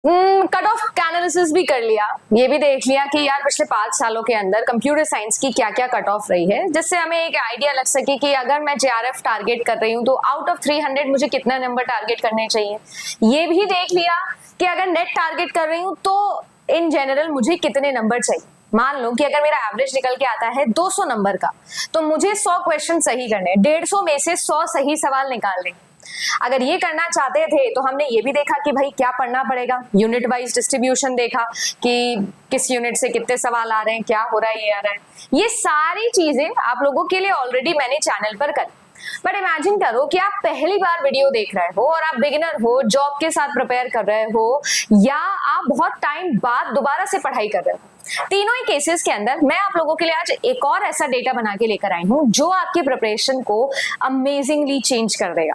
Cut off analysis भी कर लिया, ये भी देख लिया कि यार पिछले 5 सालों के अंदर कंप्यूटर साइंस की क्या क्या कट ऑफ रही है, जिससे हमें एक आइडिया लग सके कि अगर मैं जेआरएफ टारगेट कर रही हूँ तो आउट ऑफ 300 मुझे कितना नंबर टारगेट करने चाहिए। ये भी देख लिया कि अगर नेट टारगेट कर रही हूँ तो इन जनरल मुझे कितने नंबर चाहिए। मान लो कि अगर मेरा एवरेज निकल के आता है 200 नंबर का, तो मुझे 100 क्वेश्चन सही करने, 150 में से 100 सही सवाल निकालने। अगर ये करना चाहते थे तो हमने ये भी देखा कि भाई क्या पढ़ना पड़ेगा, यूनिट वाइज डिस्ट्रीब्यूशन देखा कि किस यूनिट से कितने सवाल आ रहे हैं, क्या हो रहा है, ये आ रहा है। ये सारी चीजें आप लोगों के लिए ऑलरेडी मैंने चैनल पर कर। बट इमेजिन करो कि आप पहली बार वीडियो देख रहे हो और आप बिगिनर हो, जॉब के साथ प्रिपेयर कर रहे हो, या आप बहुत टाइम बाद दोबारा से पढ़ाई कर रहे हो। तीनों ही केसेस के अंदर मैं आप लोगों के लिए आज एक और ऐसा डेटा बना के लेकर आई हूं जो आपकी प्रिपरेशन को अमेजिंगली चेंज कर देगा।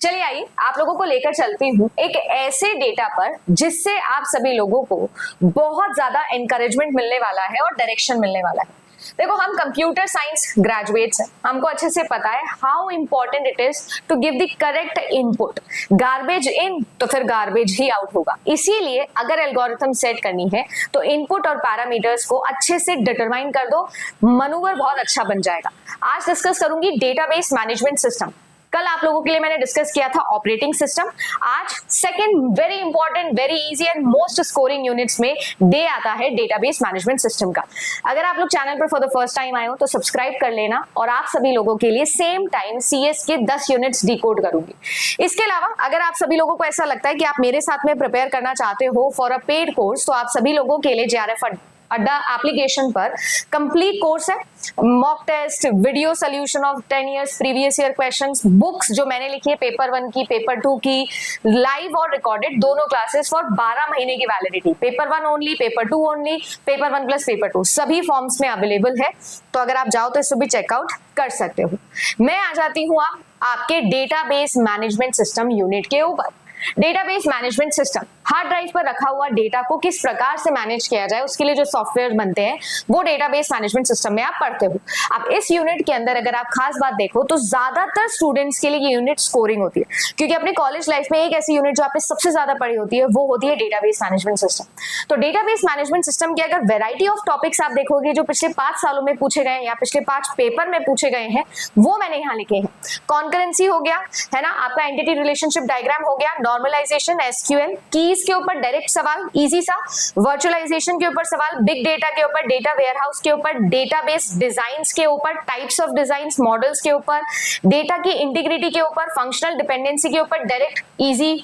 चलिए आइए आप लोगों को लेकर चलती हूँ एक ऐसे डेटा पर जिससे आप सभी लोगों को बहुत ज्यादा एनकरेजमेंट मिलने वाला है और डायरेक्शन मिलने वाला है। देखो, हम कंप्यूटर साइंस ग्रेजुएट्स हैं, हमको अच्छे से पता है how important it is to give the correct input. Garbage in तो फिर गार्बेज ही आउट होगा। इसीलिए अगर एल्गोरिथम सेट करनी है तो इनपुट और पैरामीटर्स को अच्छे से डिटरमाइन कर दो, मनूवर बहुत अच्छा बन जाएगा। आज डिस्कस करूंगी डेटाबेस मैनेजमेंट सिस्टम। कल आप लोगों के लिए मैंने डिस्कस किया था ऑपरेटिंग सिस्टम। आज second very important, very easy and most scoring units में डे आता है डेटाबेस मैनेजमेंट सिस्टम का। अगर आप लोग चैनल पर फॉर द फर्स्ट टाइम आए हो तो सब्सक्राइब कर लेना, और आप सभी लोगों के लिए सेम टाइम सीएस के 10 यूनिट्स डिकोड करूंगी। इसके अलावा अगर आप सभी लोगों को ऐसा लगता है कि आप मेरे साथ में प्रिपेयर करना चाहते हो फॉर अ पेड कोर्स, तो आप सभी लोगों के लिए जेआरएफ अड्डा एप्लीकेशन पर कंप्लीट कोर्स है। Mock test, video solution of 10 years previous year questions, books जो मैंने लिखी है पेपर 1 की, पेपर 2 की, लाइव और रिकॉर्डेड दोनों क्लासेस फॉर 12 महीने की validity. Paper 1 only, paper 2 only, paper 1 plus paper 2 सभी फॉर्म्स में अवेलेबल है। तो अगर आप जाओ तो इसको भी चेकआउट कर सकते हो। मैं आ जाती हूँ आपके डेटाबेस मैनेजमेंट सिस्टम यूनिट के ऊपर। Database management system, hard drive पर रखा हुआ डेटा को किस प्रकार से मैनेज किया जाए उसके लिए जो सॉफ्टवेयर बनते हैं वो डेटाबेस मैनेजमेंट सिस्टम में आप पढ़ते हो। अब इस यूनिट के अंदर अगर आप खास बात देखो तो ज्यादातर स्टूडेंट्स के लिए ये यूनिट स्कोरिंग होती है, क्योंकि अपने कॉलेज लाइफ में एक ऐसी यूनिट जो आपने सबसे ज्यादा पढ़ी होती है वो होती है डेटाबेस मैनेजमेंट सिस्टम। तो डेटाबेस मैनेजमेंट सिस्टम की अगर वेराइटी ऑफ टॉपिक्स आप देखोगे जो पिछले 5 सालों में पूछे गए या पिछले 5 पेपर में पूछे गए हैं वो मैंने यहाँ लिखे हैं। कॉन्करेंसी हो गया है ना, आपका एंटिटी रिलेशनशिप डायग्राम हो गया, नॉर्मलाइजेशन, एसक्यूएल, कीज के ऊपर डायरेक्ट सवाल इजी सा, वर्चुअलाइजेशन के ऊपर सवाल, बिग डेटा के ऊपर, डेटा वेयरहाउस के ऊपर, डेटाबेस डिजाइन्स के ऊपर, टाइप्स ऑफ डिजाइन्स, मॉडल्स के ऊपर, डेटा की इंटीग्रिटी के ऊपर, फंक्शनल डिपेंडेंसी के ऊपर डायरेक्ट इजी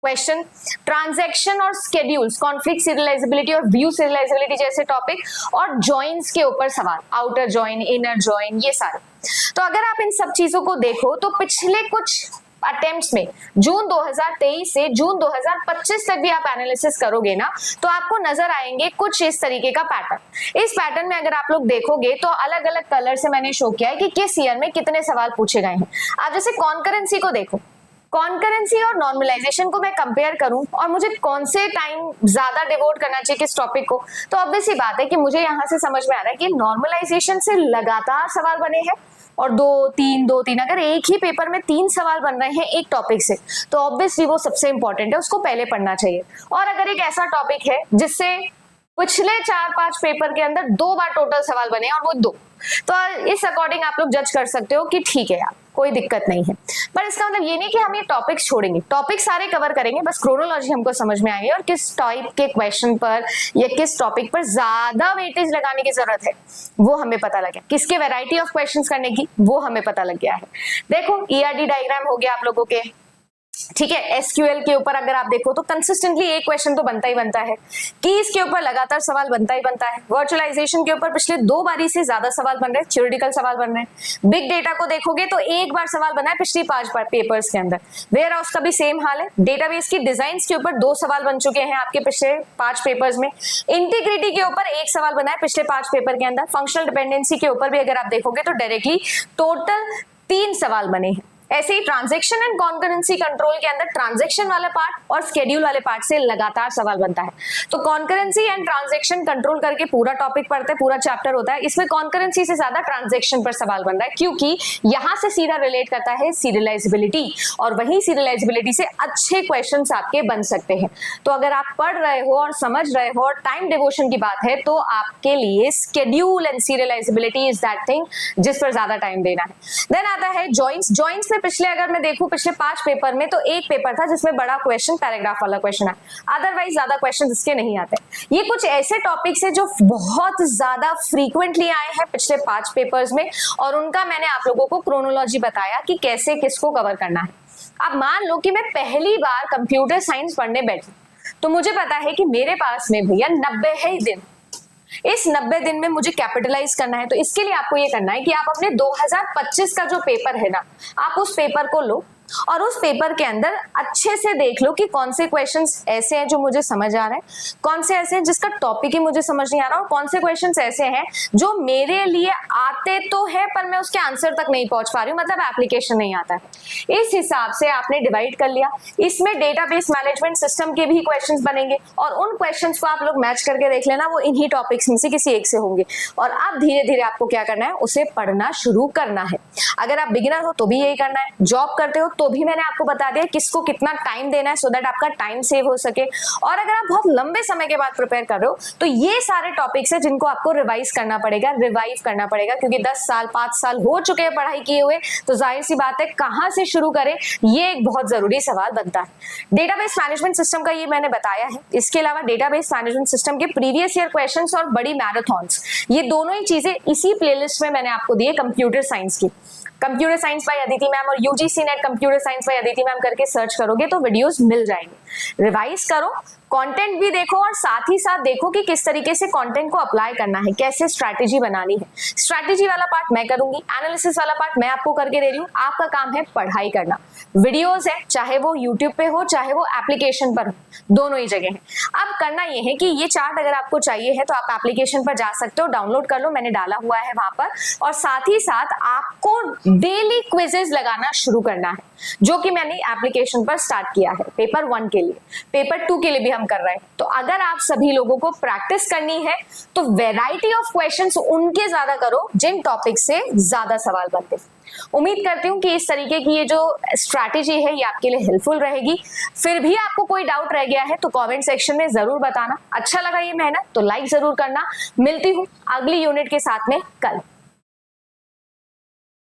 क्वेश्चन, ट्रांजैक्शन और स्केड्यूल्स, कॉन्फ्लिक्ट सीरियलाइजेबिलिटी और व्यू सीरियलाइजेबिलिटी जैसे टॉपिक, और जॉइंस के ऊपर सवाल, आउटर जॉइन, इनर जॉइन, ये सारे। तो अगर आप इन सब चीजों को देखो तो पिछले कुछ अटेम्प्ट्स में जून 2023 से जून 2025 तक भी आप एनालिसिस करोगे ना तो आपको नजर आएंगे कुछ इस तरीके का पैटर्न। इस पैटर्न में अगर आप लोग देखोगे तो अलग अलग कलर से मैंने शो किया है कि किस ईयर में कितने सवाल पूछे गए हैं। आप जैसे कॉन्करेंसी को देखो, कॉन्करेंसी और नॉर्मलाइजेशन को मैं कंपेयर करूं और मुझे कौन से टाइम ज्यादा डिवोट करना चाहिए किस टॉपिक को, तो ऑब्वियस सी बात है कि मुझे यहां से समझ में आ रहा है कि नॉर्मलाइजेशन से लगातार सवाल बने हैं और 2-3 अगर एक ही पेपर में 3 सवाल बन रहे हैं एक टॉपिक से तो ऑब्वियसली वो सबसे इंपॉर्टेंट है, उसको पहले पढ़ना चाहिए। और अगर एक ऐसा टॉपिक है जिससे पिछले 4-5 पेपर के अंदर 2 बार टोटल सवाल बने और वो 2, तो इस अकॉर्डिंग आप लोग जज कर सकते हो कि ठीक है यार कोई दिक्कत नहीं है। पर इसका मतलब ये नहीं कि हम ये टॉपिक्स छोड़ेंगे, टॉपिक सारे कवर करेंगे, बस क्रोनोलॉजी हमको समझ में आएगी और किस टाइप के क्वेश्चन पर या किस टॉपिक पर ज्यादा वेटेज लगाने की जरूरत है वो हमें पता लग गया, किसके वैरायटी ऑफ क्वेश्चंस करने की वो हमें पता लग गया है। देखो ईआरडी डायग्राम हो गया आप लोगों के, ठीक है। एसक्यूएल के ऊपर अगर आप देखो तो कंसिस्टेंटली एक क्वेश्चन तो बनता ही बनता है, कीज के ऊपर लगातार सवाल बनता ही बनता है, वर्चुअलाइजेशन के ऊपर पिछले 2 बारी से ज्यादा सवाल बन रहे हैं, थ्योरेटिकल सवाल बन रहे हैं। बिग डेटा को देखोगे तो एक बार सवाल बना है पिछली 5 पेपर्स के अंदर। वेयर हाउस का भी सेम हाल है, डेटाबेस की डिजाइन के ऊपर 2 सवाल बन चुके हैं आपके पिछले 5 पेपर्स में, इंटीग्रिटी के ऊपर 1 सवाल बना है पिछले 5 पेपर के अंदर, फंक्शनल डिपेंडेंसी के ऊपर भी अगर आप देखोगे तो डायरेक्टली टोटल 3 सवाल बने हैं, ऐसे ही ट्रांजैक्शन एंड कॉन्करेंसी कंट्रोल के अंदर ट्रांजैक्शन वाले पार्ट और शेड्यूल वाले पार्ट से लगातार सवाल बनता है। तो कॉन्करेंसी एंड ट्रांजैक्शन कंट्रोल करके पूरा टॉपिक पढ़ते हैं, पूरा चैप्टर होता है। इसमें कॉन्करेंसी से ज्यादा ट्रांजैक्शन पर सवाल बन रहा है, क्योंकि यहां से सीधा रिलेट करता है सीरियलाइजेबिलिटी, और वही सीरियलाइजेबिलिटी से अच्छे क्वेश्चंस आपके बन सकते हैं। तो अगर आप पढ़ रहे हो और समझ रहे हो और टाइम डिवोशन की बात है, तो आपके लिए schedule and serialisability is that thing जिस पर ज्यादा टाइम देना है। देन आता है जॉइंट्स। जॉइंट्स में पिछले अगर मैं देखूं पिछले 5 पेपर में, तो एक पेपर था जिसमें बड़ा क्वेश्चन पैराग्राफ वाला क्वेश्चन है, अदरवाइज ज्यादा क्वेश्चन इसके नहीं आते। ये कुछ ऐसे टॉपिक्स है जो बहुत ज्यादा फ्रीक्वेंटली आए हैं पिछले 5 पेपर्स में, और उनका मैंने आप लोगों को क्रोनोलॉजी बताया कि कैसे किसको कवर करना है। अब मान लो कि मैं पहली बार कंप्यूटर साइंस पढ़ने बैठी, तो मुझे पता है कि मेरे पास में भैया 90 है दिन। इस 90 दिन में मुझे कैपिटलाइज करना है। तो इसके लिए आपको ये करना है कि आप अपने 2025 का जो पेपर है ना, आप उस पेपर को लो और उस पेपर के अंदर अच्छे से देख लो कि कौन से क्वेश्चंस ऐसे हैं जो मुझे समझ आ रहे हैं, कौन से ऐसे हैं जिसका टॉपिक ही मुझे समझ नहीं आ रहा, और कौन से क्वेश्चंस ऐसे हैं जो मेरे लिए आते तो है पर मैं उसके आंसर तक नहीं पहुंच पा रही हूँ, मतलब एप्लीकेशन नहीं आता है। इस हिसाब से आपने डिवाइड कर लिया। इसमें डेटाबेस मैनेजमेंट सिस्टम के भी क्वेश्चंस बनेंगे, और उन क्वेश्चंस को आप लोग मैच करके देख लेना, वो इन्हीं टॉपिक्स में से किसी एक से होंगे। और अब धीरे धीरे आपको क्या करना है, उसे पढ़ना शुरू करना है। अगर आप बिगिनर हो तो भी यही करना है, जॉब करते हो तो भी मैंने आपको बता दिया किसको कितना टाइम देना है, सो दैट आपका टाइम सेव हो सके। और अगर आप बहुत लंबे समय के बाद प्रिपेयर कर रहे हो, तो ये सारे टॉपिक्स है जिनको आपको रिवाइज करना पड़ेगा, रिवाइव करना पड़ेगा, क्योंकि 10 साल 5 साल हो चुके हैं पढ़ाई किए हुए, तो जाहिर सी बात है कहां से शुरू करें, ये एक बहुत जरूरी सवाल बनता है। डेटाबेस मैनेजमेंट सिस्टम का ये मैंने बताया है। इसके अलावा डेटाबेस मैनेजमेंट सिस्टम के प्रीवियस ईयर क्वेश्चंस और बड़ी मैराथन्स, ये दोनों ही चीजें इसी प्लेलिस्ट में मैंने आपको दी है कंप्यूटर साइंस की। Computer science by Aditi ma'am और UGC NET computer science by Aditi ma'am करके सर्च करोगे तो वीडियोस मिल जाएंगे। रिवाइज करो, कंटेंट भी देखो, और साथ ही साथ देखो कि किस तरीके से कंटेंट को अप्लाई करना है, कैसे स्ट्रैटेजी बनानी है। स्ट्रैटेजी वाला पार्ट मैं करूंगी, एनालिसिस वाला पार्ट मैं आपको करके दे रही हूँ। आपका काम है पढ़ाई करना। वीडियोस है, चाहे वो यूट्यूब पे हो चाहे वो एप्लीकेशन पर हो, दोनों ही जगह है। अब करना ये है कि ये चार्ट अगर आपको चाहिए है तो आप एप्लीकेशन पर जा सकते हो, डाउनलोड कर लो, मैंने डाला हुआ है वहां पर। और साथ ही साथ आपको डेली क्विजेज लगाना शुरू करना है, जो कि मैंने एप्लीकेशन पर स्टार्ट किया है पेपर 1 के लिए, पेपर 2 के लिए भी हम कर रहे हैं। तो अगर आप सभी लोगों को प्रैक्टिस करनी है तो वैरायटी ऑफ क्वेश्चंस उनके ज्यादा करो जिन टॉपिक से ज्यादा सवाल बनते हैं। उम्मीद करती हूँ कि इस तरीके की ये जो स्ट्रैटेजी है ये आपके लिए हेल्पफुल रहेगी। फिर भी आपको कोई डाउट रह गया है तो कमेंट सेक्शन में जरूर बताना। अच्छा लगा ये मेहनत तो लाइक जरूर करना। मिलती हूँ अगली यूनिट के साथ में कल।